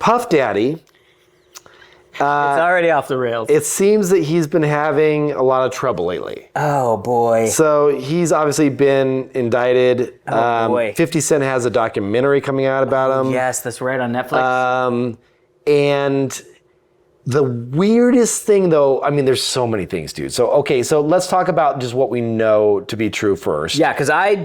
Puff Daddy. It's already off the rails. It seems that he's been having a lot of trouble lately. Oh, boy. So he's obviously been indicted. Oh, boy. 50 Cent has a documentary coming out about him. Yes, that's right, on Netflix. And the weirdest thing, though, I mean, there's so many things, dude. So let's talk about just what we know to be true first. Yeah, because I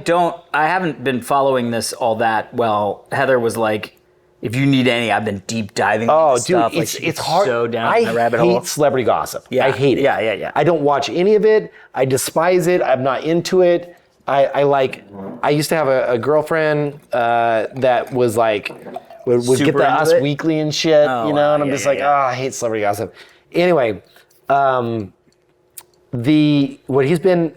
haven't been following this all that well. Heather was like, if you need any, I've been deep diving into stuff. Dude, it's hard. So down in the rabbit hole. I hate celebrity gossip. Yeah. I hate it. Yeah. I don't watch any of it. I despise it. I'm not into it. I used to have a girlfriend that was like, would get the Us Weekly and shit, and I'm just I hate celebrity gossip. Anyway, what he's been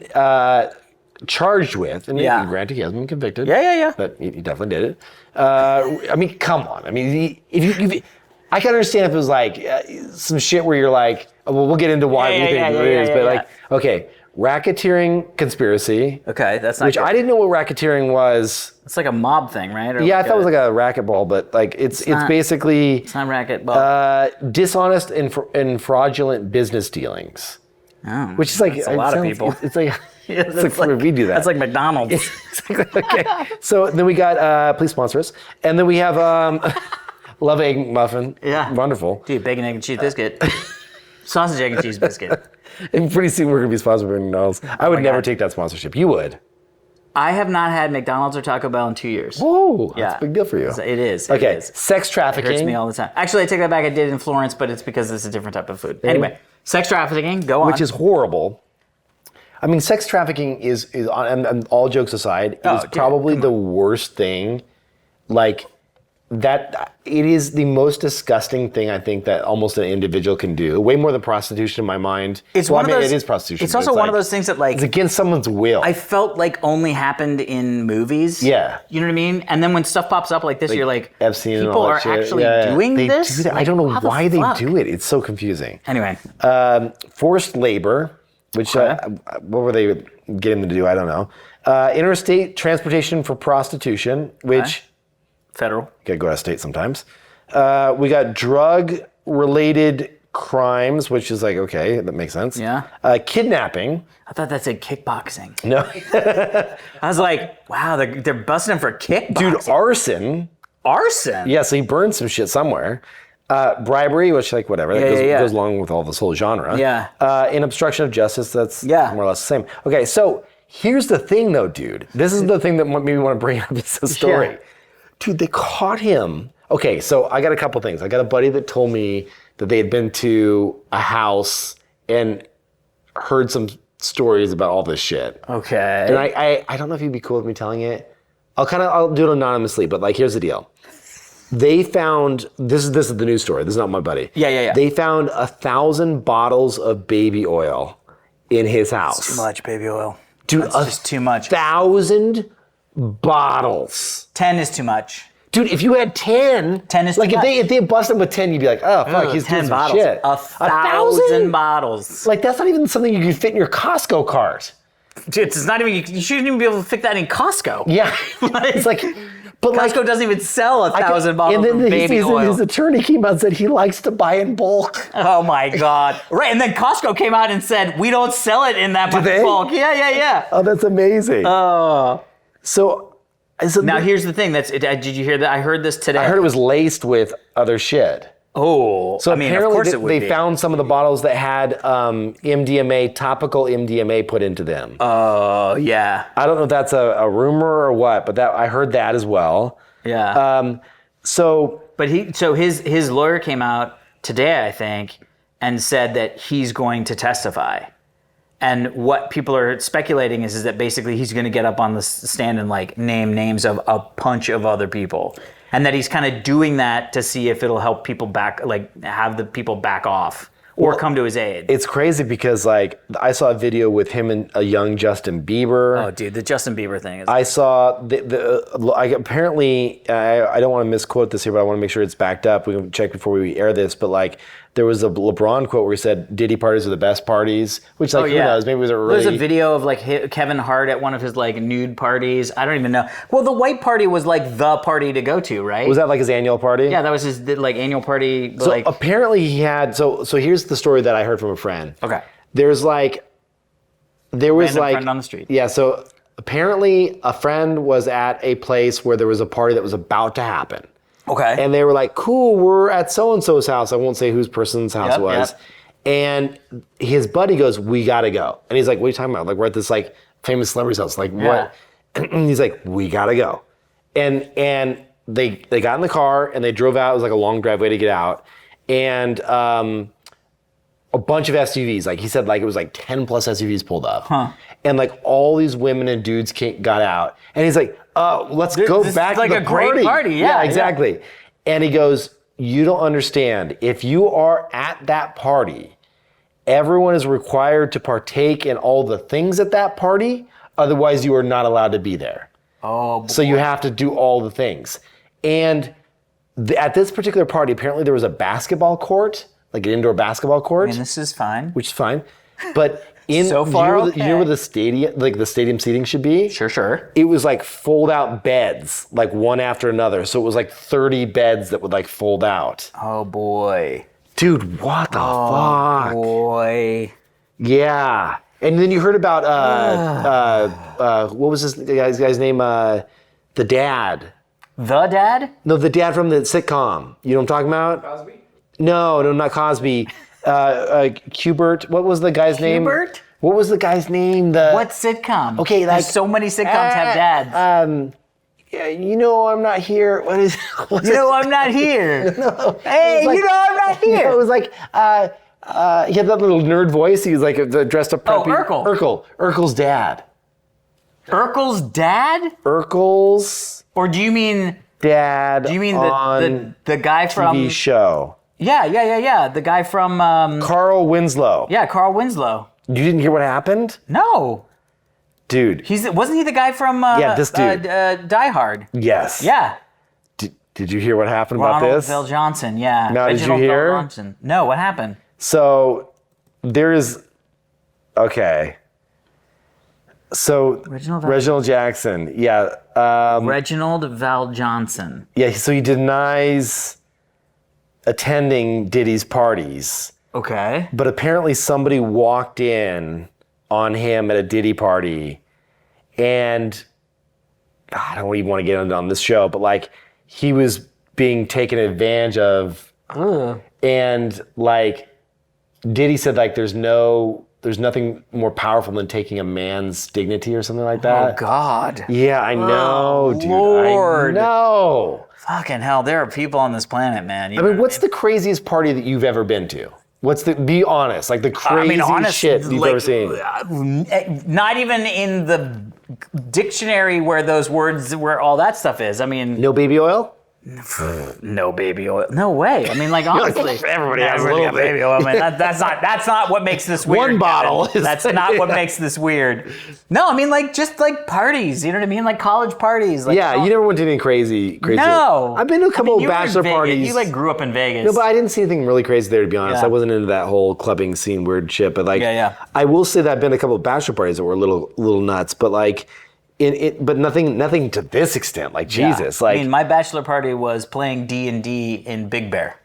charged with, and granted he hasn't been convicted. Yeah. But he definitely did it. I mean, come on. I mean, if I can understand if it was like some shit where you're like, well, we'll get into why we think it is, but okay, racketeering conspiracy. Okay, that's not which good. I didn't know what racketeering was. It's like a mob thing, right? Or I thought it was like a racquetball, but like it's basically it's not racquetball. Dishonest and fraudulent business dealings. Oh, which is like a lot of people. It's like it's like we do that. That's like McDonald's. Okay. So then we got please sponsor us, and then we have Love Egg Muffin. Yeah. Wonderful. Dude, bacon, egg, and cheese biscuit. Sausage, egg, and cheese biscuit. And pretty soon we're gonna be sponsored by McDonald's. I would never take that sponsorship. You would. I have not had McDonald's or Taco Bell in 2 years. Whoa, that's a big deal for you. It is. Okay, sex trafficking. It hurts me all the time. Actually, I take that back. I did in Florence, but it's because it's a different type of food. Anyway, sex trafficking, go on. Which is horrible. I mean, sex trafficking is and all jokes aside, is probably the worst thing. Like, that, it is the most disgusting thing I think that almost an individual can do. Way more than prostitution in my mind. It is prostitution. It's also one of those things that like... It's against someone's will. I felt like only happened in movies. Yeah. You know what I mean? And then when stuff pops up like this, you're like, Epstein people and all that are shit. actually doing this? Do that. Like, I don't know how why the they fuck? do it. It's so confusing. Anyway. Forced labor, which, what were they getting them to do? I don't know. Interstate transportation for prostitution, which... Federal. Gotta go out of state sometimes. We got drug-related crimes, which is like, okay, that makes sense. Yeah. Kidnapping. I thought that said kickboxing. No. I was like, wow, they're busting him for kickboxing. Dude, arson. Arson? Yeah, so he burned some shit somewhere. Bribery, which like whatever, that goes along with all this whole genre. Yeah. And obstruction of justice, that's more or less the same. Okay, so here's the thing though, dude. This is the thing that made me want to bring up this story. Yeah. Dude, they caught him. Okay, so I got a couple things. I got a buddy that told me that they had been to a house and heard some stories about all this shit. Okay. And I don't know if you'd be cool with me telling it. I'll do it anonymously, but like here's the deal. They found this is the news story. This is not my buddy. Yeah. They found 1,000 bottles of baby oil in his house. It's too much baby oil. Dude, that's just too much. 1,000 bottles. 10 is too much. Dude, if you had 10 is like too much. if they busted him with 10, you'd be like, oh fuck, he's doing some bottles. shit. 1,000 bottles. Like that's not even something you could fit in your Costco cart. Dude, it's not even. You shouldn't even be able to fit that in Costco. Yeah, it's like, but Costco doesn't even sell 1,000 bottles of baby oil. His attorney came out and said he likes to buy in bulk. Oh my god! Right, and then Costco came out and said we don't sell it in that much bulk. Yeah. Oh, that's amazing. Oh. So now here's the thing. Did you hear that? I heard this today. I heard it was laced with other shit. Oh, so apparently of course it would they be. found some of the bottles that had MDMA, topical MDMA put into them. Oh, yeah. I don't know if that's a rumor or what, but I heard that as well. Yeah. But his lawyer came out today, I think, and said that he's going to testify. And what people are speculating is that basically he's going to get up on the stand and like name names of a bunch of other people. And that he's kind of doing that to see if it'll help people have the people back off or come to his aid. It's crazy because like I saw a video with him and a young Justin Bieber. Oh, dude, the Justin Bieber thing is. I saw apparently I don't want to misquote this here, but I want to make sure it's backed up. We can check before we air this, but like there was a LeBron quote where he said, "Diddy parties are the best parties," which like who knows? Maybe it was a really. There's a video of like Kevin Hart at one of his like nude parties. I don't even know. Well, the white party was like the party to go to, right? Was that like his annual party? Yeah, that was his like annual party. So like apparently he had. So here's the story that I heard from a friend. Okay. There was Random friend on the street. Yeah. So apparently a friend was at a place where there was a party that was about to happen. Okay. And they were like, cool, we're at so-and-so's house. I won't say whose person's house it was. Yep. And his buddy goes, we gotta go. And he's like, what are you talking about? Like, we're at this like famous celebrity's house. Like, what? And he's like, we gotta go. And they got in the car and they drove out. It was like a long driveway to get out. And a bunch of SUVs. Like he said, like it was like 10 plus SUVs pulled up. Huh. And like all these women and dudes got out. And he's like, let's go back to the party. Like a great party, yeah. Exactly. Yeah. And he goes, you don't understand. If you are at that party, everyone is required to partake in all the things at that party. Otherwise, you are not allowed to be there. Oh, boy. So you have to do all the things. And at this particular party, apparently there was a basketball court, like an indoor basketball court. And this is fine. Which is fine. But so far, you know where the stadium, like the stadium seating should be? Sure. It was like fold out beds, like one after another. So it was like 30 beds that would like fold out. Oh boy. Dude, what the fuck? Oh boy. Yeah. And then you heard about what was this guy's name? The dad. The dad? No, the dad from the sitcom. You know what I'm talking about? Cosby? No, not Cosby. Hubert. What was the guy's name? Hubert? What was the guy's name? What sitcom? Okay, like so many sitcoms have dads. Yeah, you know I'm not here. What is? You know I'm not here. No. Hey, Like, you know I'm not here. It was like he had that little nerd voice. He was like dressed up. Oh, preppy. Urkel. Urkel's dad. Urkel's dad? Urkel's Or do you mean dad. Do you mean on the guy from TV show? Yeah. The guy from Carl Winslow. Yeah, Carl Winslow. You didn't hear what happened? No. Dude. Wasn't he the guy from this dude. Die Hard? Yes. Yeah. Did you hear what happened about Ronald this? Bell Johnson, yeah. Now, did you Reginald hear? Bell Johnson. No, what happened? So okay. So Reginald Jackson, yeah. Reginald Val Johnson. Yeah, so he denies attending Diddy's parties. Okay. But apparently somebody walked in on him at a Diddy party, and I don't even want to get into on this show, but like he was being taken advantage of, and like Diddy said like there's nothing more powerful than taking a man's dignity or something like that. Oh God. Yeah, I know, dude. Lord. I know. Fucking hell, there are people on this planet, man. I mean, what's the craziest party that you've ever been to? Be honest, like the craziest shit you've ever seen. Not even in the dictionary where all that stuff is. I mean, No baby oil? no baby oil. No way. I mean, like honestly, Everybody has a little got baby oil. I mean, that's not what makes this weird. One bottle. That's not what makes this weird. No, I mean like just like parties. You know what I mean? Like college parties. Like, Yeah, you never went to anything crazy. No. I've been to a couple you of were in bachelor Vegas. parties. You like grew up in Vegas. No, but I didn't see anything really crazy there, to be honest. Yeah. I wasn't into that whole clubbing scene, weird shit. But like, Yeah. I will say that I've been to a couple of bachelor parties that were a little nuts. But like, but nothing to this extent. Like Jesus, like I mean, my bachelor party was playing D&D in Big Bear.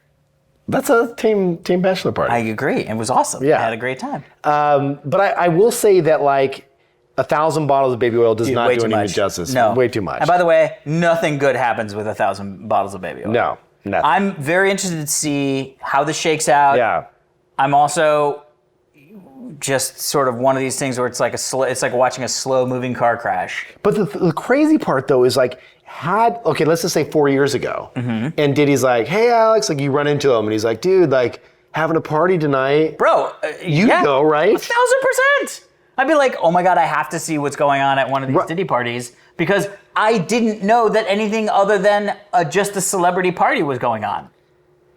that's a team bachelor party. I agree. It was awesome. Yeah. I had a great time. But I will say that like 1,000 bottles of baby oil does not way do too any much. justice. No. Way too much. And by the way, nothing good happens with 1,000 bottles of baby oil. No, nothing. I'm very interested to see how this shakes out. Yeah. I'm also just sort of one of these things where it's like watching a slow moving car crash. But the crazy part though is like let's just say 4 years ago, and Diddy's like, hey Alex, like you run into him and he's like, dude, like having a party tonight. Bro, You go, right? 1,000%. I'd be like, oh my God, I have to see what's going on at one of these Diddy parties because I didn't know that anything other than just a celebrity party was going on.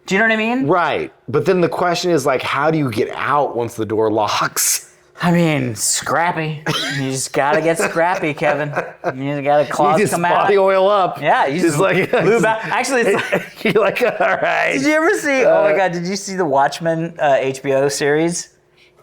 Do you know what I mean? Right. But then the question is like, how do you get out once the door locks? I mean, scrappy. You just gotta get scrappy, Kevin. You just gotta claws You just come out. body oil up. Yeah, you just like lube out. Actually, it's like, you're like, all right. did you ever see? Oh my God, did you see the Watchmen HBO series?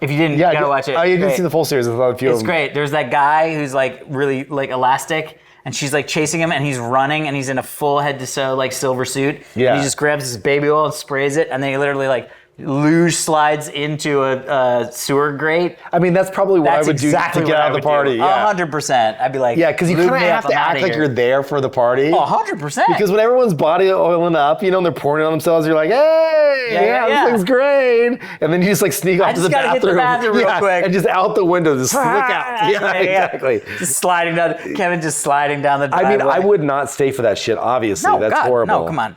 If you didn't, you gotta watch it. Oh, you It's didn't great. see the full series. I thought a few It's of them. great. There's that guy who's like really like elastic, and she's like chasing him, and he's running, and he's in a full head to toe like silver suit. Yeah. And he just grabs his baby oil and sprays it, and then he literally like luge slides into a sewer grate. I mean, that's probably what That's I would do exactly to get what out I of the would party. do. Yeah, 100%. I'd be like, yeah, because you lube kind of me have up, to I'm act outta like here. you're there for the party. 100%. Because when everyone's body oiling up, you know, and they're pouring it on themselves, you're like, hey, Yeah. this thing's great. And then you just like sneak off to just the gotta bathroom. hit the bathroom real quick. And just out the window, just flick out. Yeah, exactly. Just sliding down. Kevin just sliding down the I driveway. mean, I would not stay for that shit, obviously. No, That's God, horrible. no, come on.